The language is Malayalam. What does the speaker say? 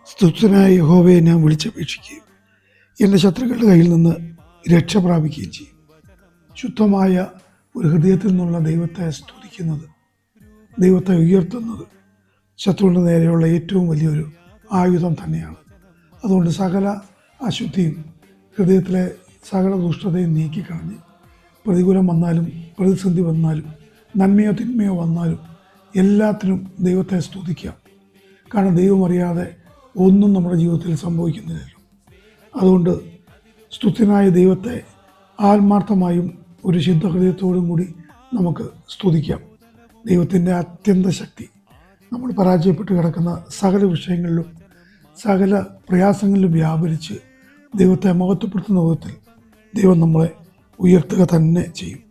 സ്തുതനായ യഹോവയെ ഞാൻ വിളിച്ചപേക്ഷിക്കുകയും എൻ്റെ ശത്രുക്കളുടെ കയ്യിൽ നിന്ന് രക്ഷ പ്രാപിക്കുകയും ചെയ്യും. ശുദ്ധമായ ഒരു ഹൃദയത്തിൽ നിന്നുള്ള ദൈവത്തെ സ്തുതിക്കുന്നത്, ദൈവത്തെ ഉയർത്തുന്നത് ശത്രുവിൻ്റെ നേരെയുള്ള ഏറ്റവും വലിയൊരു ആയുധം തന്നെയാണ്. അതുകൊണ്ട് സകല അശുദ്ധിയും, ഹൃദയത്തിലെ സകല ദുഷ്ടതയും നീക്കിക്കളഞ്ഞ് പ്രതികൂലം വന്നാലും പ്രതിസന്ധി വന്നാലും നന്മയോ തിന്മയോ വന്നാലും എല്ലാത്തിനും ദൈവത്തെ സ്തുതിക്കാം. കാരണം ദൈവം അറിയാതെ ഒന്നും നമ്മുടെ ജീവിതത്തിൽ സംഭവിക്കുന്നില്ലല്ലോ. അതുകൊണ്ട് സ്തുത്യനായ ദൈവത്തെ ആത്മാർത്ഥമായും ഒരു ശുദ്ധ ഹൃദയത്തോടും കൂടി നമുക്ക് സ്തുതിക്കാം. ദൈവത്തിൻ്റെ അത്യന്ത ശക്തി നമ്മൾ പരാജയപ്പെട്ട് കിടക്കുന്ന സകല വിഷയങ്ങളിലും സകല പ്രയാസങ്ങളിലും വ്യാപരിച്ച് ദൈവത്തെ മഹത്വപ്പെടുത്തുന്ന വിധത്തിൽ ദൈവം നമ്മളെ ഉയർത്തുക തന്നെ ചെയ്യും.